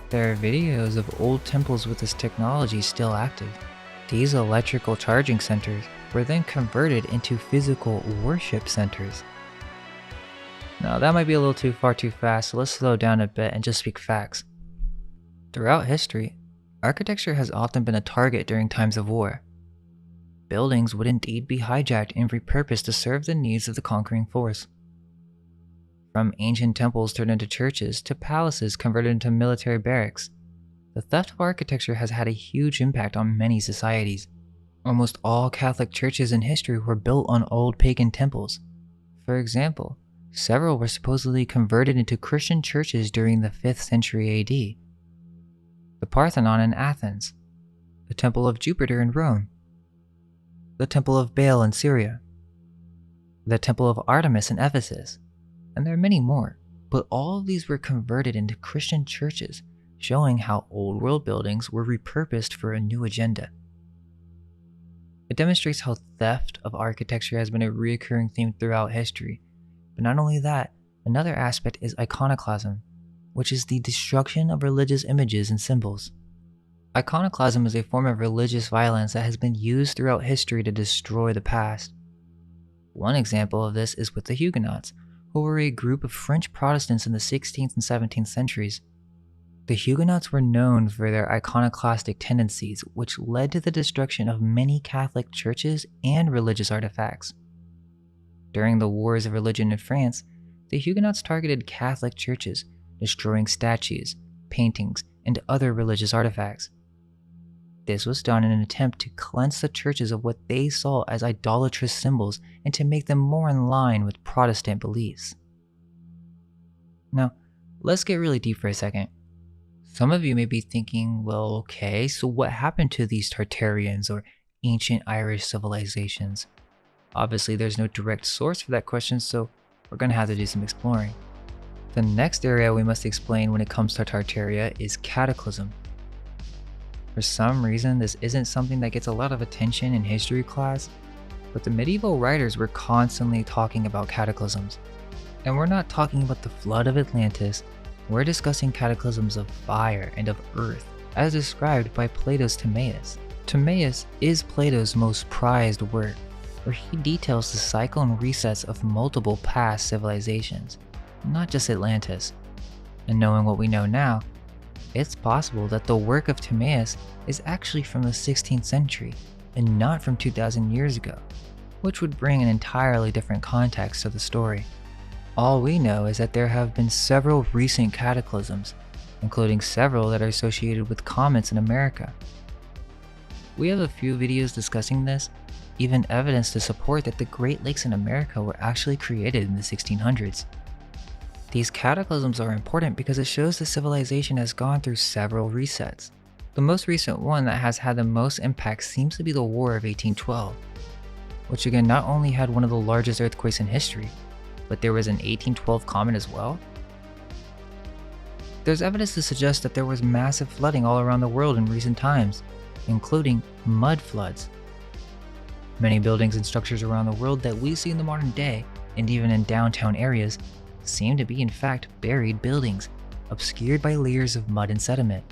S1: There are videos of old temples with this technology still active. These electrical charging centers were then converted into physical worship centers. Now that might be a little too far too fast, so let's slow down a bit and just speak facts. Throughout history, architecture has often been a target during times of war. Buildings would indeed be hijacked and repurposed to serve the needs of the conquering force. From ancient temples turned into churches to palaces converted into military barracks, the theft of architecture has had a huge impact on many societies. Almost all Catholic churches in history were built on old pagan temples. For example, several were supposedly converted into Christian churches during the 5th century AD. The Parthenon in Athens, the Temple of Jupiter in Rome, the Temple of Baal in Syria, the Temple of Artemis in Ephesus, and there are many more, but all of these were converted into Christian churches, showing how old world buildings were repurposed for a new agenda. It demonstrates how theft of architecture has been a recurring theme throughout history, but not only that, another aspect is iconoclasm, which is the destruction of religious images and symbols. Iconoclasm is a form of religious violence that has been used throughout history to destroy the past. One example of this is with the Huguenots, who were a group of French Protestants in the 16th and 17th centuries. The Huguenots were known for their iconoclastic tendencies, which led to the destruction of many Catholic churches and religious artifacts. During the wars of religion in France, the Huguenots targeted Catholic churches, destroying statues, paintings, and other religious artifacts. This was done in an attempt to cleanse the churches of what they saw as idolatrous symbols and to make them more in line with Protestant beliefs. Now, let's get really deep for a second. Some of you may be thinking, well, okay, so what happened to these Tartarians or ancient Irish civilizations? Obviously, there's no direct source for that question, so we're going to have to do some exploring. The next area we must explain when it comes to Tartaria is cataclysm. For some reason, this isn't something that gets a lot of attention in history class, but the medieval writers were constantly talking about cataclysms. And we're not talking about the flood of Atlantis, we're discussing cataclysms of fire and of earth, as described by Plato's Timaeus. Timaeus is Plato's most prized work, where he details the cycle and resets of multiple past civilizations, not just Atlantis. And knowing what we know now, it's possible that the work of Timaeus is actually from the 16th century and not from 2,000 years ago, which would bring an entirely different context to the story. All we know is that there have been several recent cataclysms, including several that are associated with comets in America. We have a few videos discussing this, even evidence to support that the Great Lakes in America were actually created in the 1600s. These cataclysms are important because it shows the civilization has gone through several resets. The most recent one that has had the most impact seems to be the War of 1812, which again not only had one of the largest earthquakes in history, but there was an 1812 comet as well. There's evidence to suggest that there was massive flooding all around the world in recent times, including mud floods. Many buildings and structures around the world that we see in the modern day, and even in downtown areas, seem to be in fact buried buildings, obscured by layers of mud and sediment.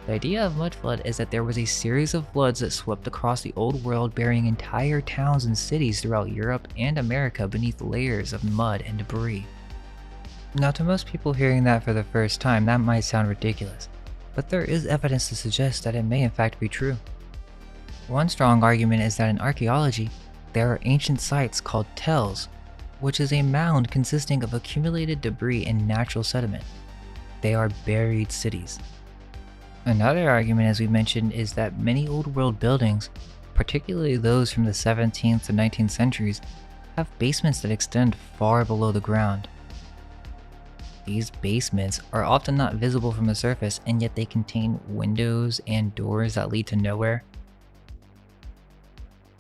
S1: The idea of mud flood is that there was a series of floods that swept across the old world, burying entire towns and cities throughout Europe and America beneath layers of mud and debris. Now, to most people hearing that for the first time, that might sound ridiculous, but there is evidence to suggest that it may in fact be true. One strong argument is that in archaeology, there are ancient sites called tells, which is a mound consisting of accumulated debris and natural sediment. They are buried cities. Another argument, as we mentioned, is that many old world buildings, particularly those from the 17th to 19th centuries, have basements that extend far below the ground. These basements are often not visible from the surface, and yet they contain windows and doors that lead to nowhere.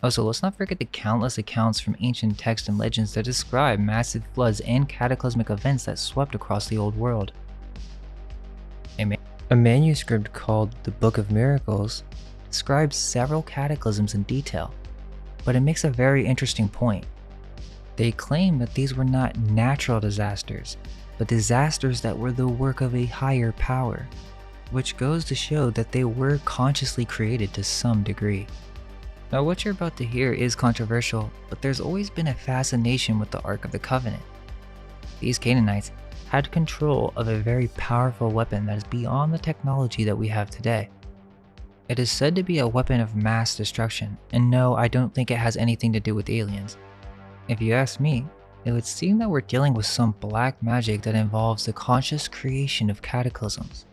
S1: Also, let's not forget the countless accounts from ancient texts and legends that describe massive floods and cataclysmic events that swept across the old world. A manuscript called the Book of Miracles describes several cataclysms in detail, but it makes a very interesting point. They claim that these were not natural disasters, but disasters that were the work of a higher power, which goes to show that they were consciously created to some degree. Now, what you're about to hear is controversial, but there's always been a fascination with the Ark of the Covenant. These Canaanites had control of a very powerful weapon that is beyond the technology that we have today. It is said to be a weapon of mass destruction, and no, I don't think it has anything to do with aliens. If you ask me, it would seem that we're dealing with some black magic that involves the conscious creation of cataclysms.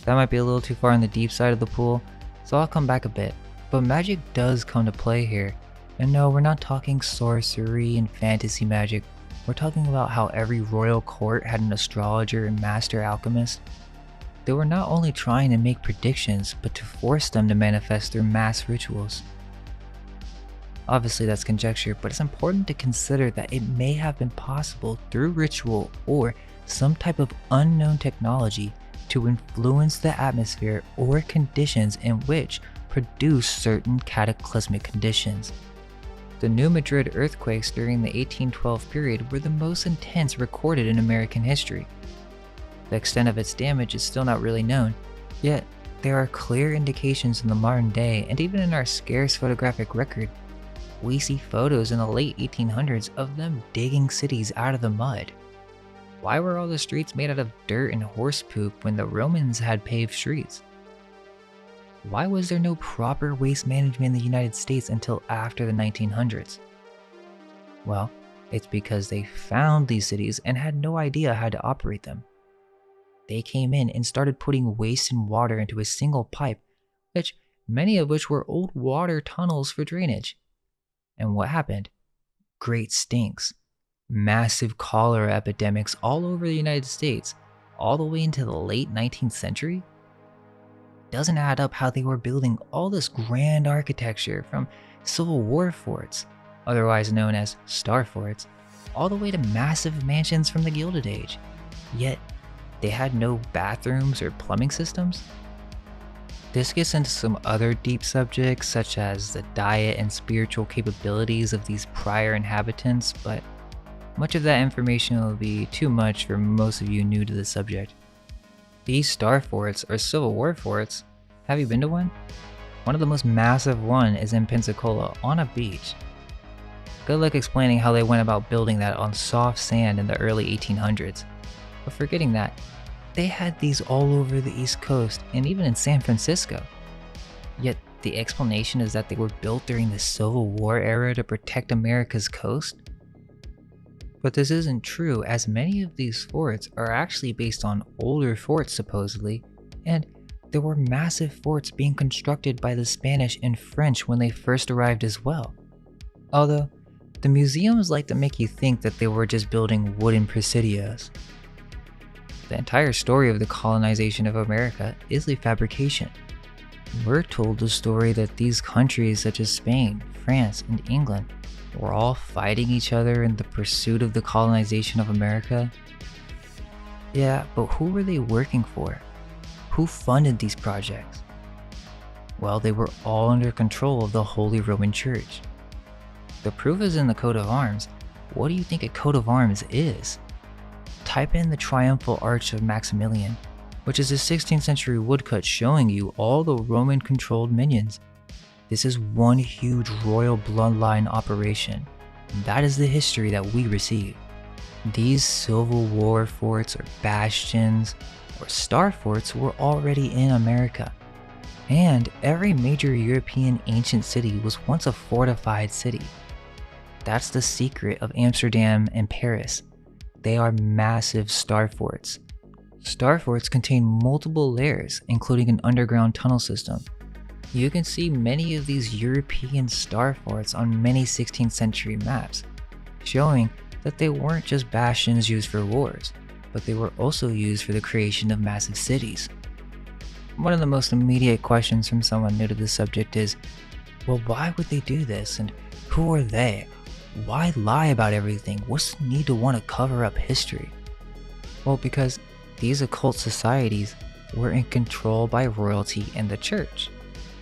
S1: That might be a little too far in the deep side of the pool, so I'll come back a bit, but magic does come to play here. And no, we're not talking sorcery and fantasy magic. We're talking about how every royal court had an astrologer and master alchemist. They were not only trying to make predictions, but to force them to manifest through mass rituals. Obviously that's conjecture, but it's important to consider that it may have been possible through ritual or some type of unknown technology to influence the atmosphere or conditions in which produce certain cataclysmic conditions. The New Madrid earthquakes during the 1812 period were the most intense recorded in American history. The extent of its damage is still not really known, yet there are clear indications in the modern day, and even in our scarce photographic record, we see photos in the late 1800s of them digging cities out of the mud. Why were all the streets made out of dirt and horse poop when the Romans had paved streets? Why was there no proper waste management in the United States until after the 1900s? Well, it's because they found these cities and had no idea how to operate them. They came in and started putting waste and water into a single pipe, many of which were old water tunnels for drainage. And what happened? Great stinks. Massive cholera epidemics all over the United States, all the way into the late 19th century? Doesn't add up how they were building all this grand architecture from Civil War forts, otherwise known as star forts, all the way to massive mansions from the Gilded Age. Yet, they had no bathrooms or plumbing systems? This gets into some other deep subjects such as the diet and spiritual capabilities of these prior inhabitants, but much of that information will be too much for most of you new to the subject. These star forts or Civil War forts, have you been to one? One of the most massive one is in Pensacola on a beach. Good luck explaining how they went about building that on soft sand in the early 1800s. But forgetting that, they had these all over the East Coast and even in San Francisco. Yet the explanation is that they were built during the Civil War era to protect America's coast? But this isn't true, as many of these forts are actually based on older forts supposedly, and there were massive forts being constructed by the Spanish and French when they first arrived as well. Although, the museums like to make you think that they were just building wooden presidios. The entire story of the colonization of America is a fabrication. We're told the story that these countries such as Spain, France, and England were all fighting each other in the pursuit of the colonization of America. Yeah, but who were they working for? Who funded these projects? Well, they were all under control of the Holy Roman Church. The proof is in the coat of arms. What do you think a coat of arms is? Type in the triumphal arch of Maximilian, which is a 16th century woodcut showing you all the Roman controlled minions. This is one huge royal bloodline operation. That is the history that we receive. These Civil War forts or bastions or star forts were already in America. And every major European ancient city was once a fortified city. That's the secret of Amsterdam and Paris. They are massive star forts. Star forts contain multiple layers, including an underground tunnel system. You can see many of these European star forts on many 16th century maps, showing that they weren't just bastions used for wars, but they were also used for the creation of massive cities. One of the most immediate questions from someone new to the subject is, well, why would they do this, and who are they? Why lie about everything? What's the need to want to cover up history? Well, because these occult societies were in control by royalty and the church.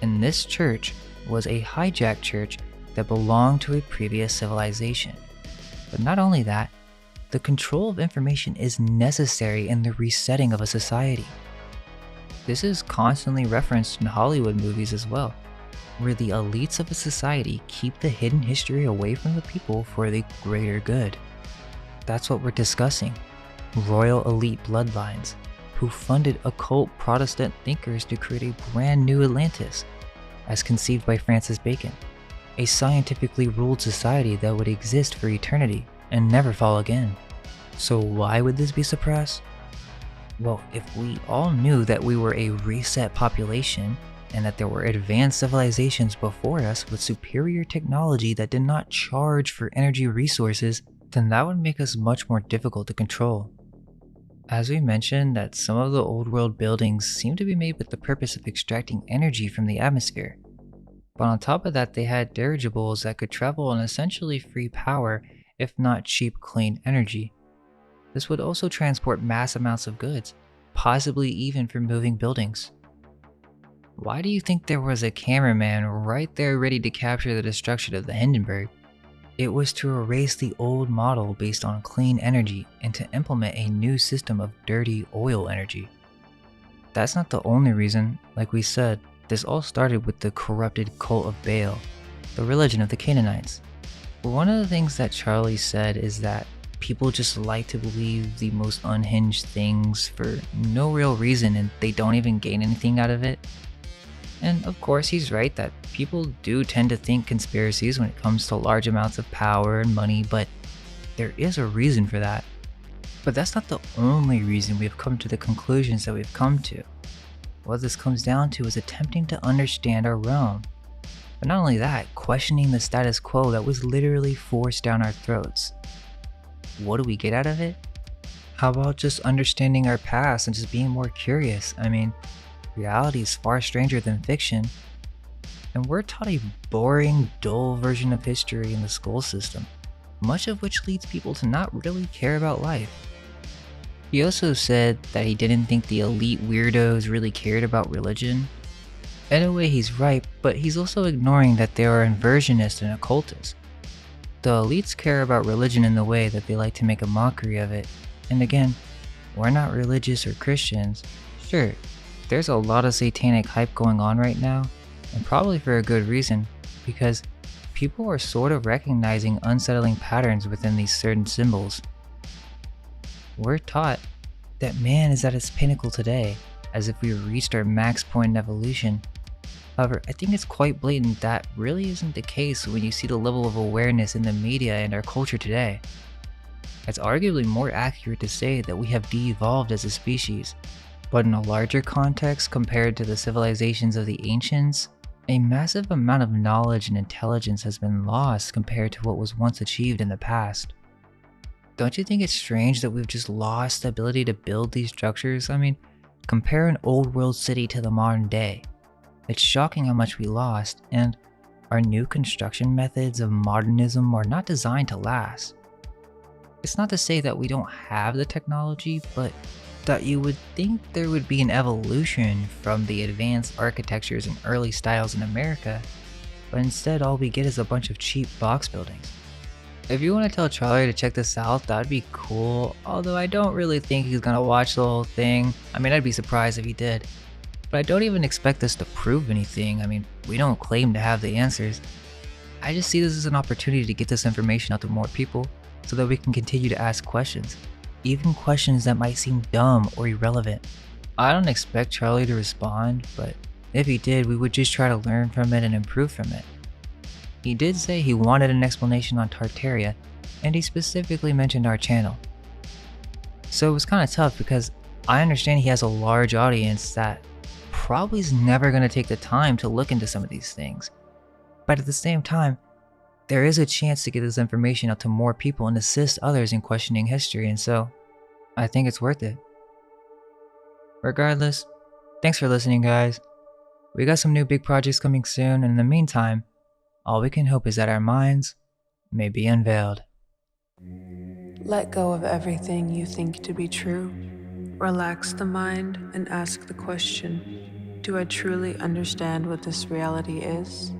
S1: And this church was a hijacked church that belonged to a previous civilization. But not only that, the control of information is necessary in the resetting of a society. This is constantly referenced in Hollywood movies as well, where the elites of a society keep the hidden history away from the people for the greater good. That's what we're discussing. Royal elite bloodlines, who funded occult Protestant thinkers to create a brand new Atlantis, as conceived by Francis Bacon, a scientifically ruled society that would exist for eternity and never fall again. So why would this be suppressed? Well, if we all knew that we were a reset population, and that there were advanced civilizations before us with superior technology that did not charge for energy resources, then that would make us much more difficult to control. As we mentioned, that some of the old world buildings seem to be made with the purpose of extracting energy from the atmosphere. But on top of that, they had dirigibles that could travel on essentially free power, if not cheap clean energy. This would also transport mass amounts of goods, possibly even for moving buildings. Why do you think there was a cameraman right there ready to capture the destruction of the Hindenburg? It was to erase the old model based on clean energy and to implement a new system of dirty oil energy. That's not the only reason. Like we said, this all started with the corrupted cult of Baal, the religion of the Canaanites. One of the things that Charlie said is that people just like to believe the most unhinged things for no real reason and they don't even gain anything out of it. And of course he's right that people do tend to think conspiracies when it comes to large amounts of power and money, but there is a reason for that. But that's not the only reason we've come to the conclusions that we've come to. What this comes down to is attempting to understand our realm. But not only that, questioning the status quo that was literally forced down our throats. What do we get out of it? How about just understanding our past and just being more curious? I mean, reality is far stranger than fiction, and we're taught a boring, dull version of history in the school system, much of which leads people to not really care about life. He also said that he didn't think the elite weirdos really cared about religion. In a way he's right, but he's also ignoring that they are inversionists and occultists. The elites care about religion in the way that they like to make a mockery of it, and again, we're not religious or Christians. Sure, there's a lot of satanic hype going on right now, and probably for a good reason, because people are sort of recognizing unsettling patterns within these certain symbols. We're taught that man is at its pinnacle today, as if we reached our max point in evolution. However, I think it's quite blatant that really isn't the case when you see the level of awareness in the media and our culture today. it's arguably more accurate to say that we have de-evolved as a species. But in a larger context compared to the civilizations of the ancients, a massive amount of knowledge and intelligence has been lost compared to what was once achieved in the past. Don't you think it's strange that we've just lost the ability to build these structures? I mean, compare an old world city to the modern day. It's shocking how much we lost, and our new construction methods of modernism are not designed to last. It's not to say that we don't have the technology, but that you would think there would be an evolution from the advanced architectures and early styles in America, but instead all we get is a bunch of cheap box buildings. If you want to tell Charlie to check this out, that'd be cool, although I don't really think he's gonna watch the whole thing. I mean, I'd be surprised if he did. But I don't even expect us to prove anything. I mean, we don't claim to have the answers. I just see this as an opportunity to get this information out to more people so that we can continue to ask questions, even questions that might seem dumb or irrelevant. I don't expect Charlie to respond, but if he did, we would just try to learn from it and improve from it. He did say he wanted an explanation on Tartaria, and he specifically mentioned our channel. So it was kind of tough because I understand he has a large audience that probably is never going to take the time to look into some of these things. But at the same time, there is a chance to get this information out to more people and assist others in questioning history, and so I think it's worth it. Regardless, thanks for listening, guys. We got some new big projects coming soon, and in the meantime, all we can hope is that our minds may be unveiled.
S4: Let go of everything you think to be true. Relax the mind and ask the question, do I truly understand what this reality is?